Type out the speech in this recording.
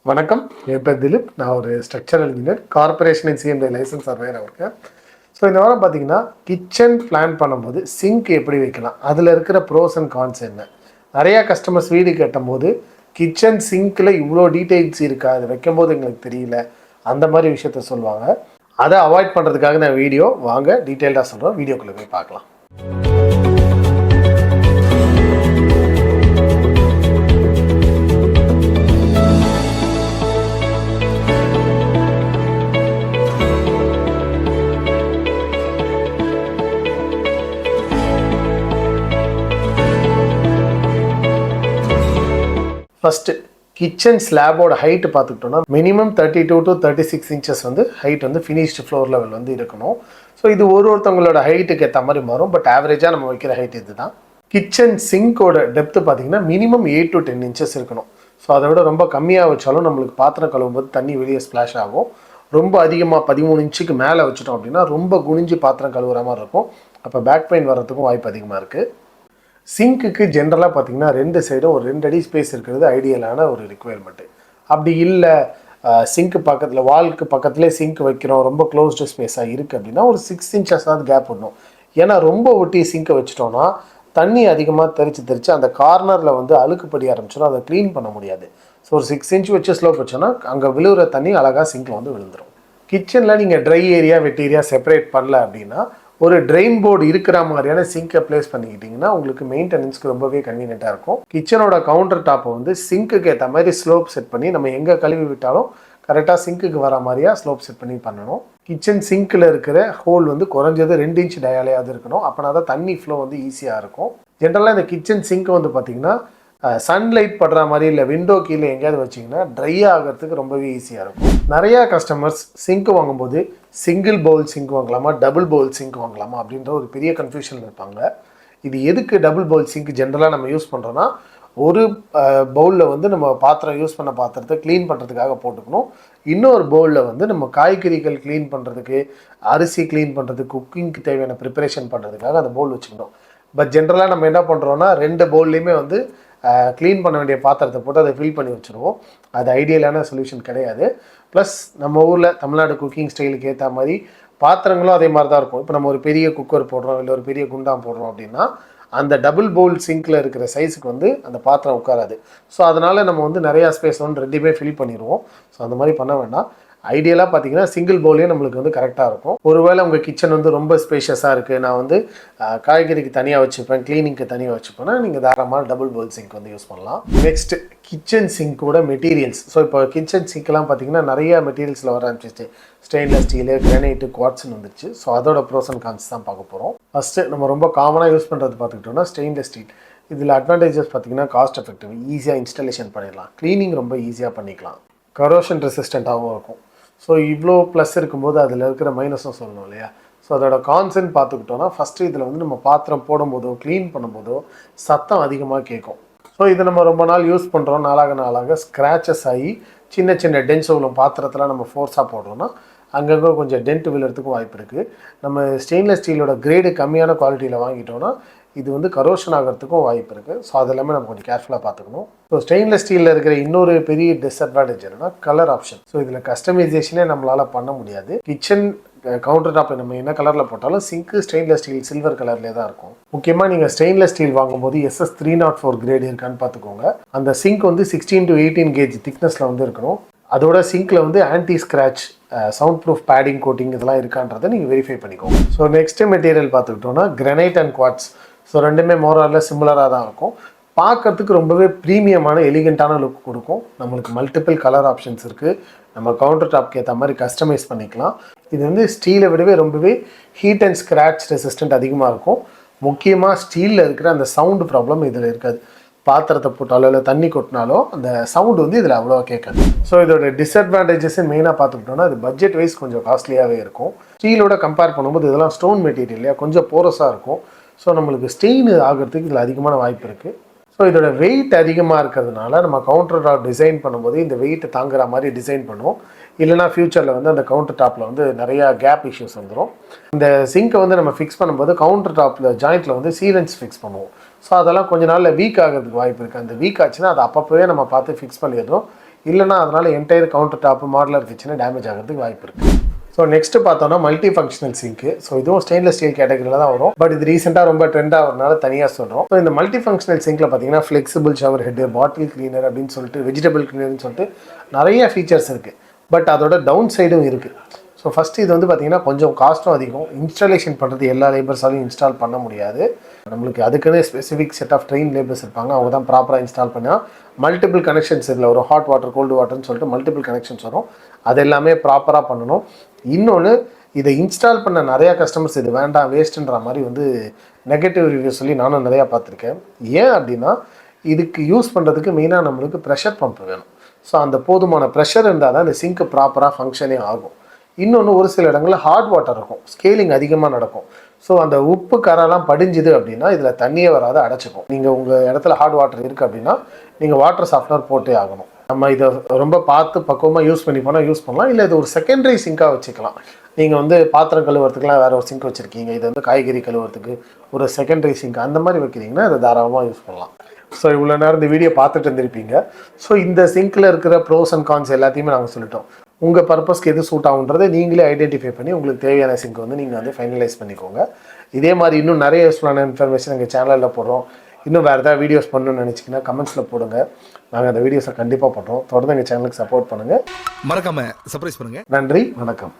வணக்கம், என் பேர் திலீப். நான் ஒரு structural engineer, corporation CMD license சர்வேயராக இருக்கேன். ஸோ இந்த வாரம் பார்த்தீங்கன்னா கிச்சன் பிளான் பண்ணும்போது சிங்க் எப்படி வைக்கலாம், அதில் இருக்கிற ப்ரோஸ் அண்ட் கான்ஸ் என்ன. நிறையா கஸ்டமர்ஸ் வீடு கட்டும்போது கிச்சன் சிங்க்கில் இவ்வளோ டீட்டெயில்ஸ் இருக்கா, அது வைக்கும்போது எங்களுக்கு தெரியல, அந்த மாதிரி விஷயத்த சொல்லுவாங்க. அதை அவாய்ட் பண்ணுறதுக்காக நான் வீடியோ வாங்க டீட்டெயில்டாக சொல்கிறோம். வீடியோக்குள்ளே போய் பார்க்கலாம். ஃபஸ்ட்டு கிச்சன் ஸ்லாபோட ஹைட்டு பார்த்துக்கிட்டோன்னா மினிமம் 32 to 36 இன்ச்சஸ் வந்து ஹைட் வந்து ஃபினிஷ்டு ஃப்ளோர் லெவல் வந்து இருக்கணும். ஸோ இது ஒருத்தவங்களோட ஹைட்டுக்கு ஏற்ற மாதிரி மாறும், பட் ஆவரேஜாக நம்ம வைக்கிற ஹைட் இது தான். கிச்சன் சிங்கோட டெப்த்து பார்த்தீங்கன்னா மினிமம் 8 to 10 இன்ச்சஸ் இருக்கணும். ஸோ அதை விட ரொம்ப கம்மியாக வச்சாலும் நம்மளுக்கு பாத்திரம் கழுவும் போது தண்ணி வெளியே ஸ்ப்ளாஷ் ஆகும். ரொம்ப அதிகமாக 13 இன்ச்சுக்கு மேலே வச்சுட்டோம் அப்படின்னா ரொம்ப குனிஞ்சு பாத்திரம் கழுவுற மாதிரி இருக்கும். அப்போ பேக் பெயின் வர்றதுக்கும் வாய்ப்பு அதிகமாக இருக்குது. சிங்க்குக்கு ஜென்ரலாக பார்த்தீங்கன்னா ரெண்டு சைடும் ஒரு 2 அடி ஸ்பேஸ் இருக்கிறது ஐடியலான ஒரு ரிக்குவயர்மெண்ட்டு. அப்படி இல்லை சிங்க்கு பக்கத்தில் வால்க்கு பக்கத்துலேயே சிங்க் வைக்கிறோம், ரொம்ப க்ளோஸ்டு ஸ்பேஸாக இருக்குது அப்படின்னா ஒரு 6 இன்ச்சஸாவது கேப் விடணும். ஏன்னா ரொம்ப ஒட்டி சிங்க்கை வச்சிட்டோன்னா தண்ணி அதிகமாக தெரிச்சு அந்த கார்னரில் வந்து அழுக்கு படி ஆரம்பிச்சிடும், அதை க்ளீன் பண்ண முடியாது. ஸோ ஒரு 6 இன்ச் வச்சு ஸ்லோப் வச்சோன்னா அங்கே விழுகிற தண்ணி அழகாக சிங்கில் வந்து விழுந்துடும். கிச்சனில் நீங்கள் ட்ரை ஏரியா வெட் ஏரியா செப்பரேட் பண்ணல அப்படின்னா ஒரு ட்ரெயின் போர்டு இருக்கிற மாதிரியான சிங்கை பிளேஸ் பண்ணிக்கிட்டிங்கன்னா உங்களுக்கு மெயின்டெனன்ஸ்க்கு ரொம்பவே கன்வீனியண்ட்டாக இருக்கும். கிச்சனோட கவுண்டர் டாப்பை வந்து சிங்க்குக்கு ஏற்ற மாதிரி ஸ்லோப் செட் பண்ணி நம்ம எங்கே கழுவி விட்டாலும் கரெக்டாக சிங்க்குக்கு வர மாதிரியா ஸ்லோப் செட் பண்ணணும். கிச்சன் சிங்க்கில் இருக்கிற ஹோல் வந்து குறைஞ்சது 2 இன்ச் டயாலையாவது இருக்கணும். அப்போனா தான் தண்ணி ஃப்ளோ வந்து ஈஸியாக இருக்கும். ஜென்ரலாக இந்த கிச்சன் சிங்க் வந்து பார்த்திங்கன்னா சன்லைட் படுற மாதிரி இல்லை விண்டோ கீழே எங்கேயாவது வச்சிங்கன்னா ட்ரை ஆகிறதுக்கு ரொம்பவே ஈஸியாக இருக்கும். நிறையா கஸ்டமர்ஸ் சிங்க் வாங்கும்போது சிங்கிள் பவுல் சிங்க் வாங்கலாமா, டபுள் பவுல் சிங்க் வாங்கலாமா அப்படின்ற ஒரு பெரிய கன்ஃபியூஷன் இருப்பாங்க. இது எதுக்கு டபுள் பவுல் சிங்க் ஜென்ரலாக நம்ம யூஸ் பண்ணுறோன்னா, ஒரு பவுலில் வந்து நம்ம பாத்திரம் யூஸ் பண்ண பாத்திரத்தை க்ளீன் பண்ணுறதுக்காக போட்டுக்கணும். இன்னொரு பவுலில் வந்து நம்ம காய்கறிகள் க்ளீன் பண்ணுறதுக்கு, அரிசி க்ளீன் பண்ணுறதுக்கு, குக்கிங்க்கு தேவையான ப்ரிப்பரேஷன் பண்ணுறதுக்காக அந்த பவுல் வச்சுக்கணும். பட் ஜென்ரலாக நம்ம என்ன பண்ணுறோன்னா 2 பவுல்லையுமே வந்து க்ளீன் பண்ண வேண்டிய பாத்திரத்தை போட்டு அதை ஃபில் பண்ணி வச்சுருவோம். அது ஐடியலான சொல்யூஷன் கிடையாது. ப்ளஸ் நம்ம ஊரில் தமிழ்நாடு குக்கிங் ஸ்டைலுக்கு ஏற்ற மாதிரி பாத்திரங்களும் அதே மாதிரி தான் இருக்கும். இப்போ நம்ம ஒரு பெரிய குக்கர் போடுறோம், இல்லை ஒரு பெரிய குண்டான் போடுறோம் அப்படின்னா அந்த டபுள் பவுல் சிங்கில் இருக்கிற சைஸுக்கு வந்து அந்த பாத்திரம் உட்காராது. ஸோ அதனால் நம்ம வந்து நிறையா ஸ்பேஸ் வந்து ரெண்டுமே ஃபில் பண்ணிடுவோம். ஸோ அந்த மாதிரி பண்ண வேண்டாம். ஐடியலாக பார்த்தீங்கன்னா சிங்கிள் பவுலே நம்மளுக்கு வந்து கரெக்டாக இருக்கும். ஒருவேளை உங்கள் கிச்சன் வந்து ரொம்ப ஸ்பேஷியஸாக இருக்குது, நான் வந்து காய்கறிக்கு தனியாக வச்சுப்பேன், க்ளீனிங்க்கு தனியாக வச்சுப்பேன்னா நீங்கள் தாராளமாக டபுள் பவுல் சிங்க் வந்து யூஸ் பண்ணலாம். நெக்ஸ்ட் கிச்சன் சிங்கோட மெட்டீரியல்ஸ். ஸோ இப்போ கிச்சன் சிங்க்லாம் பார்த்தீங்கன்னா நிறைய மெட்டீரியல்ஸில் வர ஆரம்பிச்சிச்சு. ஸ்டெயின்லெஸ் ஸ்டீலு, கிரானைட்டு, குவார்ட்ஸ்னு வந்துருச்சு. ஸோ அதோட ப்ரோஸ் அண்ட் கான்ஸ் தான் பார்க்க போகிறோம். ஃபஸ்ட்டு நம்ம ரொம்ப காமனாக யூஸ் பண்ணுறது பார்த்துக்கிட்டோம்னா ஸ்டெயின்லெஸ் ஸ்டீல். இதில் அட்வான்டேஜஸ் பார்த்தீங்கன்னா காஸ்ட் எஃபெக்டிவ், ஈஸியாக இன்ஸ்டாலேஷன் பண்ணிடலாம், க்ளீனிங் ரொம்ப ஈஸியாக பண்ணிக்கலாம், கரோஷன் ரெசிஸ்டண்ட்டாகவும் இருக்கும். ஸோ இவ்வளோ ப்ளஸ் இருக்கும்போது அதில் இருக்கிற மைனஸும் சொல்லணும் இல்லையா. ஸோ அதோட கான்சென்ட் பார்த்துக்கிட்டோன்னா ஃபஸ்ட்டு இதில் வந்து நம்ம பாத்திரம் போடும்போதோ க்ளீன் பண்ணும்போதோ சத்தம் அதிகமாக கேட்கும். ஸோ இதை நம்ம ரொம்ப நாள் யூஸ் பண்ணுறோம், நாளாக ஸ்க்ராச்சஸ் ஆகி சின்ன சின்ன டென்ட்ஸ் உள்ள பாத்திரத்தில் நம்ம ஃபோர்ஸாக போடுறோன்னா அங்கங்கே கொஞ்சம் டென்ட் விழுறதுக்கும் வாய்ப்பு இருக்குது. நம்ம ஸ்டெயின்லெஸ் ஸ்டீலோட கிரேடு கம்மியான குவாலிட்டியில் வாங்கிட்டோன்னா இது வந்து கரோஷன் ஆகிறதுக்கும் வாய்ப்பு இருக்குது. ஸோ அதெல்லாமே நம்ம கொஞ்சம் கேர்ஃபுல்லாக பார்த்துக்கணும். ஸோ ஸ்டெயின்லெஸ் ஸ்டீலில் இருக்கிற இன்னொரு பெரிய டிஸ்அட்வான்டேஜ் என்னன்னா கலர் ஆப்ஷன். ஸோ இதில் கஸ்டமைசேஷனே நம்மளால் பண்ண முடியாது. கிச்சன் கவுண்டர் டாப்பில் நம்ம என்ன கலரில் போட்டாலும் சிங்க்கு ஸ்டெயின்லெஸ் ஸ்டீல் சில்வர் கலர்லேயே தான் இருக்கும். முக்கியமாக நீங்கள் ஸ்டெயின்லெஸ் ஸ்டீல் வாங்கும்போது SS 304 கிரேட் இருக்கான்னு பார்த்துக்கோங்க. அந்த சிங்க் வந்து 16 to 18 கேஜ் திக்னஸில் வந்து இருக்கணும். அதோட சிங்க்கில் வந்து anti scratch, sound proof padding coating இதெல்லாம் இருக்கான்றதை நீங்கள் வெரிஃபை பண்ணிக்கோங்க. ஸோ நெக்ஸ்ட்டு மெட்டீரியல் பார்த்துக்கிட்டோன்னா கிரானைட் அண்ட் குவார்ட்ஸ். ஸோ ரெண்டுமே மோராரில் சிமிலராக தான் இருக்கும். பார்க்கறதுக்கு ரொம்பவே ப்ரீமியமான எலிகெண்ட்டான லுக் கொடுக்கும். நம்மளுக்கு மல்டிபிள் கலர் ஆப்ஷன்ஸ் இருக்குது. நம்ம கவுண்டர் டாப்க்கு ஏற்ற மாதிரி கஸ்டமைஸ் பண்ணிக்கலாம். இது வந்து ஸ்டீலை விடவே ரொம்பவே ஹீட் அண்ட் ஸ்க்ராச் ரெசிஸ்டன்ட் அதிகமாக இருக்கும். முக்கியமாக ஸ்டீலில் இருக்கிற அந்த சவுண்டு ப்ராப்ளம் இதில் இருக்காது. பாத்திரத்தை போட்டாலோ இல்லை தண்ணி கொட்டினாலோ அந்த சவுண்டு வந்து இதில் அவ்வளோவா கேட்காது. ஸோ இதோட டிஸ்அட்வான்டேஜஸ் மெயினாக பார்த்துக்கிட்டோன்னா இது பட்ஜெட் வைஸ் கொஞ்சம் காஸ்ட்லியாகவே இருக்கும். ஸ்டீலோட கம்பேர் பண்ணும்போது இதெல்லாம் ஸ்டோன் மெட்டீரியல் கொஞ்சம் போரஸாக இருக்கும். ஸோ நம்மளுக்கு ஸ்டெயின் ஆகிறதுக்கு இதில் அதிகமான வாய்ப்பு இருக்குது. ஸோ இதோட வெயிட் அதிகமாக இருக்கிறதுனால நம்ம கவுண்டர் டாப் டிசைன் பண்ணும்போது இந்த வெயிட்டை தாங்குற மாதிரி டிசைன் பண்ணுவோம். இல்லைனா ஃப்யூச்சரில் வந்து அந்த கவுண்டர் டாப்பில் வந்து நிறையா கேப் இஷ்யூஸ் வந்துடும். இந்த சிங்கை வந்து நம்ம ஃபிக்ஸ் பண்ணும்போது கவுண்டர் டாப்பில் ஜாயிண்ட்டில் வந்து சீலன்ஸ் ஃபிக்ஸ் பண்ணுவோம். ஸோ அதெல்லாம் கொஞ்ச நாளில் வீக் ஆகிறதுக்கு வாய்ப்பு இருக்குது. அந்த வீக் ஆச்சுன்னா அதை அப்பப்போவே நம்ம பார்த்து ஃபிக்ஸ் பண்ணிடுறோம். இல்லைனா அதனால் என்டையர் கவுண்டர் டாப்பு மாடலர் கிச்சனை டேமேஜ் ஆகிறதுக்கு வாய்ப்பு இருக்குது. ஸோ நெக்ஸ்ட் பார்த்தோம்னா மல்டி ஃபங்க்ஷனல் சிங்க்கு. ஸோ இதுவும் ஸ்டெயின்லெஸ் ஸ்டீல் கேட்டகரியில் தான் வரும். பட் இது ரீசெண்டாக ரொம்ப ட்ரெண்ட் ஆகிறதுனால தனியாக சொல்கிறோம். ஸோ இந்த மல்டி ஃபங்க்ஷனல் சிங்கில் பார்த்தீங்கன்னா ஃப்ளெக்சிபிள் ஷவர் ஹெட்டு, பாட்டில் கிளீனர் அப்படின்னு சொல்லிட்டு, வெஜிடபிள் கிளீனர்னு சொல்லிட்டு நிறைய ஃபீச்சர்ஸ் இருக்குது. பட் அதோட டவுன் சைடும் இருக்குது. ஸோ ஃபஸ்ட்டு இது வந்து பார்த்திங்கன்னா கொஞ்சம் காஸ்ட்டும் அதிகம். இன்ஸ்டாலேஷன் பண்ணுறது எல்லா லேபர்ஸாலையும் இன்ஸ்டால் பண்ண முடியாது. நம்மளுக்கு அதுக்குன்னு specific set of train labours இருப்பாங்க. அவங்க தான் ப்ராப்பராக இன்ஸ்டால் பண்ணால் மல்டிபிள் கனெக்ஷன்ஸ் இதில் வரும். ஹாட் வாட்டர், கோல்டு வாட்டர்னு சொல்லிட்டு மல்டிபிள் கனெக்ஷன்ஸ் வரும். அது எல்லாமே ப்ராப்பராக பண்ணணும். இன்னொன்று, இதை இன்ஸ்டால் பண்ண நிறையா கஸ்டமர்ஸ் இது வேண்டாம் வேஸ்ட்டுன்ற மாதிரி வந்து நெகட்டிவ் ரிவ்யூ சொல்லி நானும் நிறையா பார்த்துருக்கேன். ஏன் அப்படின்னா, இதுக்கு யூஸ் பண்ணுறதுக்கு மெயினாக நம்மளுக்கு ப்ரெஷர் பம்ப் வேணும். ஸோ அந்த போதுமான ப்ரெஷர் இருந்தால் தான் இந்த சிங்க்கு ப்ராப்பராக ஃபங்க்ஷனே ஆகும். இன்னொன்று, ஒரு சில இடங்களில் ஹாட் வாட்டர் இருக்கும், ஸ்கேலிங் அதிகமாக நடக்கும். ஸோ அந்த உப்பு கரெல்லாம் படிஞ்சுது அப்படின்னா இதில் தண்ணியே வராது, அடைச்சிக்கும். நீங்கள் உங்கள் இடத்துல ஹாட் வாட்டர் இருக்குது அப்படின்னா நீங்கள் வாட்டர் சாஃப்ட்னர் போட்டே ஆகணும். நம்ம இதை ரொம்ப பார்த்து பக்குவமாக யூஸ் பண்ணி போனால் யூஸ் பண்ணலாம். இல்லை இது ஒரு செகண்டரி சிங்காக வச்சுக்கலாம். நீங்கள் வந்து பாத்திரம் கழுவுறதுக்குலாம் வேறு ஒரு சிங்க் வச்சுருக்கீங்க, இது வந்து காய்கறி கழுவுறதுக்கு ஒரு செகண்டரி சிங்க் அந்த மாதிரி வைக்கிறீங்கன்னா இதை தாராளமாக யூஸ் பண்ணலாம். ஸோ இவ்வளோ நேரம் இந்த வீடியோ பார்த்துட்டு இருந்திருப்பீங்க. ஸோ இந்த சிங்கில் இருக்கிற ப்ரோஸ் அண்ட் கான்ஸ் எல்லாத்தையுமே நாங்கள் சொல்லிட்டோம். உங்கள் பர்பஸ்க்கு எது சூட் ஆகுன்றதை நீங்களே ஐடென்டிஃபை பண்ணி உங்களுக்கு தேவையான சிங்க் வந்து நீங்கள் வந்து ஃபைனலைஸ் பண்ணிக்கோங்க. இதே மாதிரி இன்னும் நிறைய யூஸ்ஃபுல்லான இன்ஃபர்மேஷன் எங்கள் சேனலில் போடுறோம். இன்னும் வேறு ஏதாவது வீடியோஸ் பண்ணணும்னு நினச்சிங்கன்னா கமெண்ட்ஸில் போடுங்க. நாங்கள் அந்த வீடியோஸை கண்டிப்பாக பண்ணுறோம். தொடர்ந்து எங்கள் சேனலுக்கு சப்போர்ட் பண்ணுங்கள். மறக்காமல் சர்ப்ரைஸ் பண்ணுங்கள். நன்றி, வணக்கம்.